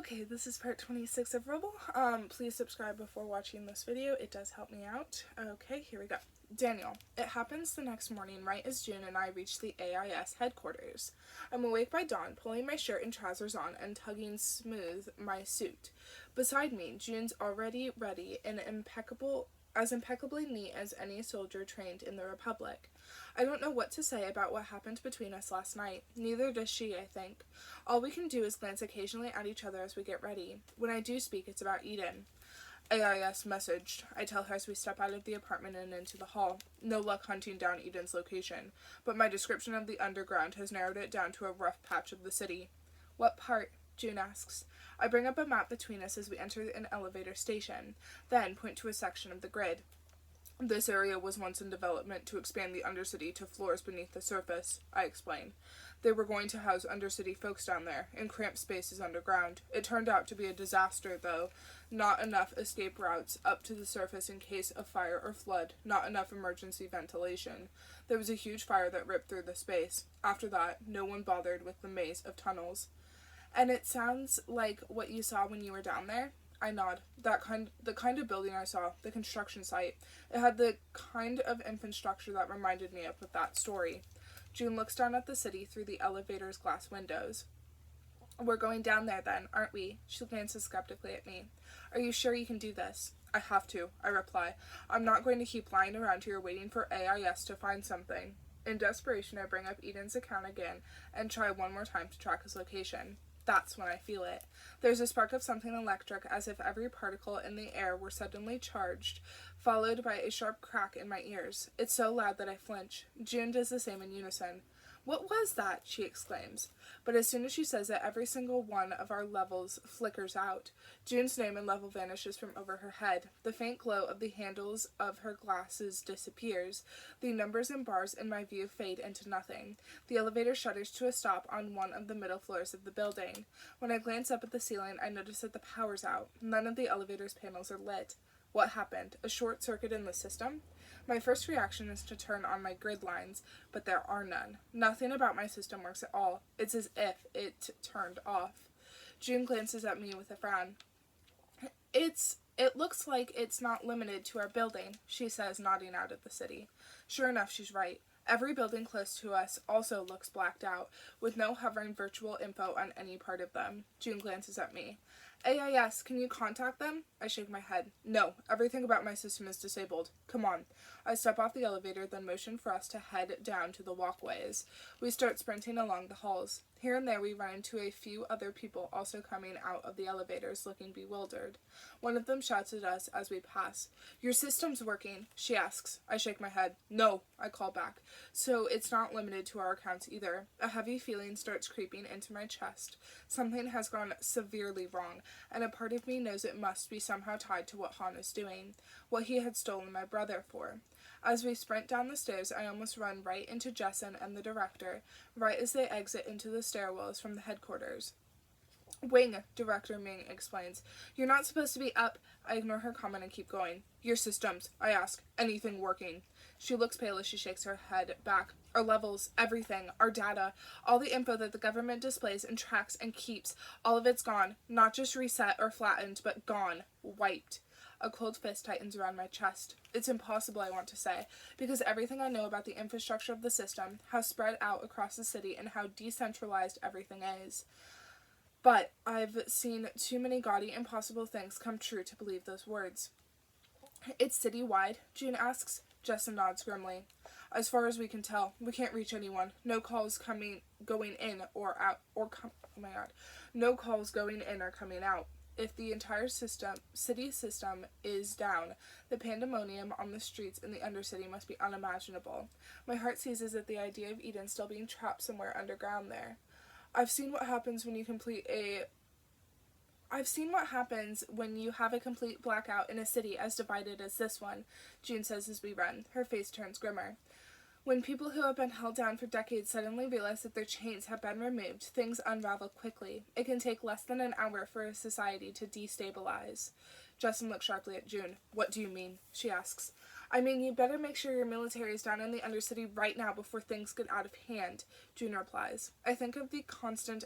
Okay, this is part 26 of Rebel. Please subscribe before watching this video. It does help me out. Okay, here we go. Daniel. It happens the next morning, right as June and I reach the AIS headquarters. I'm awake by dawn, pulling my shirt and trousers on and tugging smooth my suit. Beside me, June's already ready and impeccably neat as any soldier trained in the Republic. I don't know what to say about what happened between us last night. Neither does she, I think. All we can do is glance occasionally at each other as we get ready. When I do speak, it's about Eden. AIS messaged, I tell her as we step out of the apartment and into the hall. No luck hunting down Eden's location, but my description of the underground has narrowed it down to a rough patch of the city. What part? June asks. I bring up a map between us as we enter an elevator station, then point to a section of the grid. This area was once in development to expand the Undercity to floors beneath the surface, I explain. They were going to house Undercity folks down there, in cramped spaces underground. It turned out to be a disaster, though. Not enough escape routes up to the surface in case of fire or flood, not enough emergency ventilation. There was a huge fire that ripped through the space. After that, no one bothered with the maze of tunnels. And it sounds like what you saw when you were down there? I nod. The kind of building I saw, the construction site. It had the kind of infrastructure that reminded me of that story. June looks down at the city through the elevator's glass windows. We're going down there then, aren't we? She glances skeptically at me. Are you sure you can do this? I have to, I reply. I'm not going to keep lying around here waiting for AIS to find something. In desperation, I bring up Eden's account again and try one more time to track his location. That's when I feel it. There's a spark of something electric, as if every particle in the air were suddenly charged, followed by a sharp crack in my ears. It's so loud that I flinch. June does the same in unison. What was that? She exclaims. But as soon as she says it, every single one of our levels flickers out. June's name and level vanishes from over her head. The faint glow of the handles of her glasses disappears. The numbers and bars in my view fade into nothing. The elevator shudders to a stop on one of the middle floors of the building. When I glance up at the ceiling, I notice that the power's out. None of the elevator's panels are lit. What happened? A short circuit in the system? My first reaction is to turn on my grid lines, but there are none. Nothing about my system works at all. It's as if it turned off. June glances at me with a frown. It looks like it's not limited to our building, she says, nodding out at the city. Sure enough, she's right. Every building close to us also looks blacked out, with no hovering virtual info on any part of them. June glances at me. AIS, can you contact them? I shake my head. No, everything about my system is disabled. Come on. I step off the elevator, then motion for us to head down to the walkways. We start sprinting along the halls. Here and there we run into a few other people also coming out of the elevators, looking bewildered. One of them shouts at us as we pass. Your system's working, she asks. I shake my head. No, I call back. So it's not limited to our accounts either. A heavy feeling starts creeping into my chest. Something has gone severely wrong, and a part of me knows it must be somehow tied to what Han is doing, what he had stolen my brother for. As we sprint down the stairs, I almost run right into Jessen and the director, right as they exit into the stairwells from the headquarters. Wing, Director Ming explains. You're not supposed to be up. I ignore her comment and keep going. Your systems, I ask. Anything working? She looks pale as she shakes her head back. Our levels, everything, our data, all the info that the government displays and tracks and keeps, all of it's gone. Not just reset or flattened, but gone. Wiped. A cold fist tightens around my chest. It's impossible, I want to say, because everything I know about the infrastructure of the system, how spread out across the city, and how decentralized everything is. But I've seen too many gaudy, impossible things come true to believe those words. It's citywide, June asks. Justin nods grimly. As far as we can tell, we can't reach anyone. No calls going in or out, no calls going in or coming out. If the entire city system is down, the pandemonium on the streets in the Undercity must be unimaginable. My heart seizes at the idea of Eden still being trapped somewhere underground there. I've seen what happens when you have a complete blackout in a city as divided as this one, June says as we run. Her face turns grimmer. When people who have been held down for decades suddenly realize that their chains have been removed, things unravel quickly. It can take less than an hour for a society to destabilize. Justin looks sharply at June. What do you mean? She asks. I mean, you better make sure your military is down in the Undercity right now before things get out of hand, June replies. I think of the constant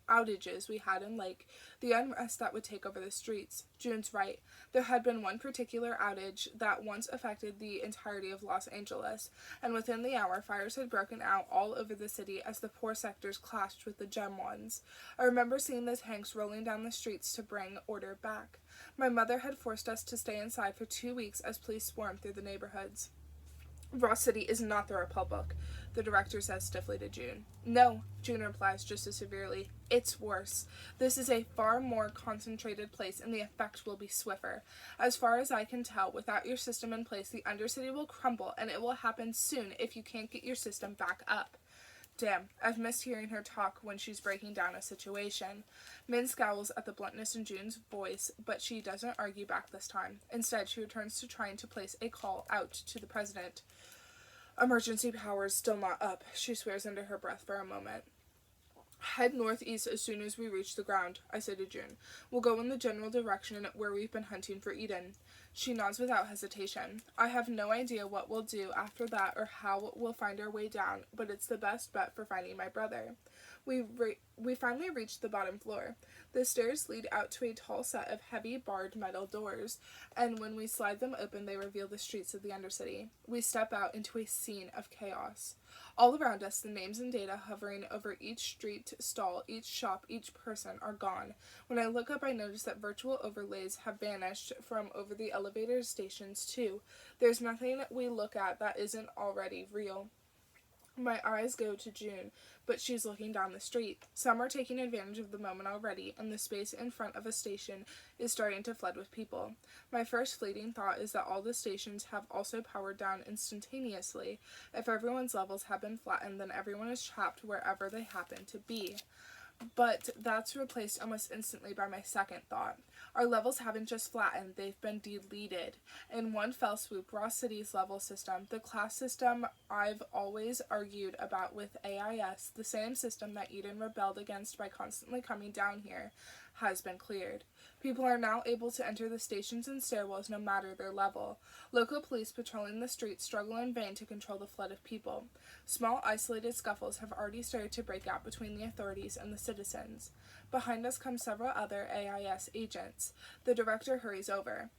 outages we had in Lake, the unrest that would take over the streets. June's right. There had been one particular outage that once affected the entirety of Los Angeles, and within the hour, fires had broken out all over the city as the poor sectors clashed with the gem ones. I remember seeing the tanks rolling down the streets to bring order back. My mother had forced us to stay inside for 2 weeks as police swarmed through the neighborhoods. Ross City is not the Republic, the director says stiffly to June. No, June replies just as severely. It's worse. This is a far more concentrated place, and the effect will be swifter. As far as I can tell, without your system in place, the Undercity will crumble, and it will happen soon if you can't get your system back up. Damn, I've missed hearing her talk when she's breaking down a situation. Min scowls at the bluntness in June's voice, but she doesn't argue back this time. Instead, she returns to trying to place a call out to the president. Emergency powers still not up, she swears under her breath for a moment. Head northeast as soon as we reach the ground, I say to June. We'll go in the general direction where we've been hunting for Eden. She nods without hesitation. I have no idea what we'll do after that or how we'll find our way down, but it's the best bet for finding my brother. We finally reach the bottom floor. The stairs lead out to a tall set of heavy barred metal doors, and when we slide them open, they reveal the streets of the Undercity. We step out into a scene of chaos. All around us, the names and data hovering over each street stall, each shop, each person are gone. When I look up, I notice that virtual overlays have vanished from over the elevator stations, too. There's nothing we look at that isn't already real. My eyes go to June, but she's looking down the street. Some are taking advantage of the moment already, and the space in front of a station is starting to flood with people. My first fleeting thought is that all the stations have also powered down instantaneously. If everyone's levels have been flattened, then everyone is trapped wherever they happen to be. But that's replaced almost instantly by my second thought. Our levels haven't just flattened, they've been deleted. In one fell swoop, Ross City's level system, the class system I've always argued about with AIS, the same system that Eden rebelled against by constantly coming down here, has been cleared. People are now able to enter the stations and stairwells no matter their level. Local police patrolling the streets struggle in vain to control the flood of people. Small isolated scuffles have already started to break out between the authorities and the citizens. Behind us come several other AIS agents. The director hurries over.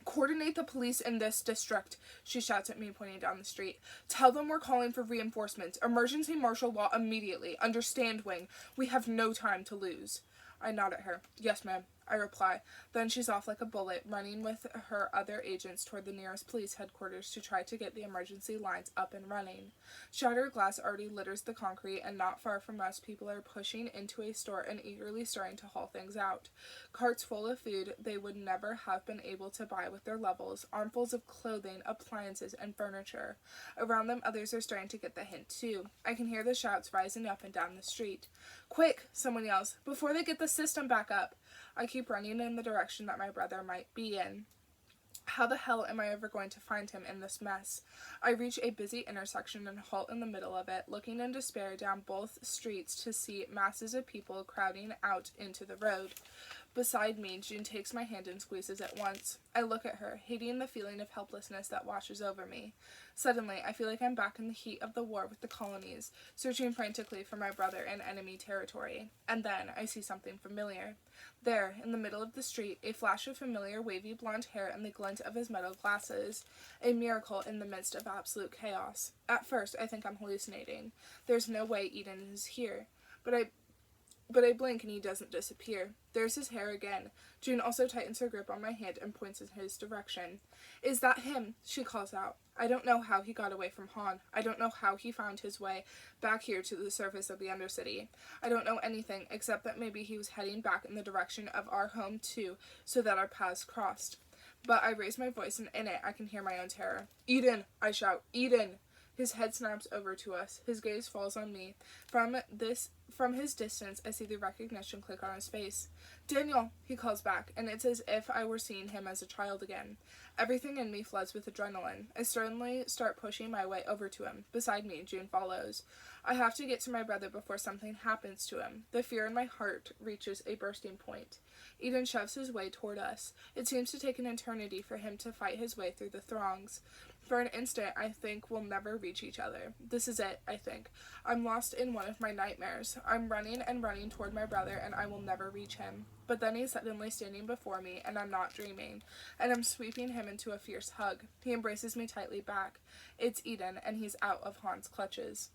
Coordinate the police in this district, she shouts at me, pointing down the street. Tell them we're calling for reinforcements. Emergency martial law immediately. Understand, Wing. We have no time to lose. I nod at her. Yes, ma'am, I reply. Then she's off like a bullet, running with her other agents toward the nearest police headquarters to try to get the emergency lines up and running. Shattered glass already litters the concrete, and not far from us, people are pushing into a store and eagerly starting to haul things out. Carts full of food they would never have been able to buy with their levels, armfuls of clothing, appliances, and furniture. Around them, others are starting to get the hint, too. I can hear the shouts rising up and down the street. Quick, someone yells, before they get the system back up. I keep running in the direction that my brother might be in. How the hell am I ever going to find him in this mess? I reach a busy intersection and halt in the middle of it, looking in despair down both streets to see masses of people crowding out into the road. Beside me, June takes my hand and squeezes it once. I look at her, hating the feeling of helplessness that washes over me. Suddenly, I feel like I'm back in the heat of the war with the colonies, searching frantically for my brother in enemy territory. And then I see something familiar. There, in the middle of the street, a flash of familiar wavy blonde hair and the glint of his metal glasses. A miracle in the midst of absolute chaos. At first, I think I'm hallucinating. There's no way Eden is here. But I blink and he doesn't disappear. There's his hair again. June also tightens her grip on my hand and points in his direction. Is that him? She calls out. I don't know how he got away from Han. I don't know how he found his way back here to the surface of the Undercity. I don't know anything except that maybe he was heading back in the direction of our home too, so that our paths crossed. But I raise my voice and in it I can hear my own terror. Eden! I shout. Eden! His head snaps over to us. His gaze falls on me. From his distance, I see the recognition click on his face. Daniel, he calls back, and it's as if I were seeing him as a child again. Everything in me floods with adrenaline. I sternly start pushing my way over to him. Beside me, June follows. I have to get to my brother before something happens to him. The fear in my heart reaches a bursting point. Eden shoves his way toward us. It seems to take an eternity for him to fight his way through the throngs. For an instant, I think we'll never reach each other. This is it, I think. I'm lost in one of my nightmares. I'm running and running toward my brother, and I will never reach him. But then he's suddenly standing before me, and I'm not dreaming. And I'm sweeping him into a fierce hug. He embraces me tightly back. It's Eden, and he's out of Han's clutches.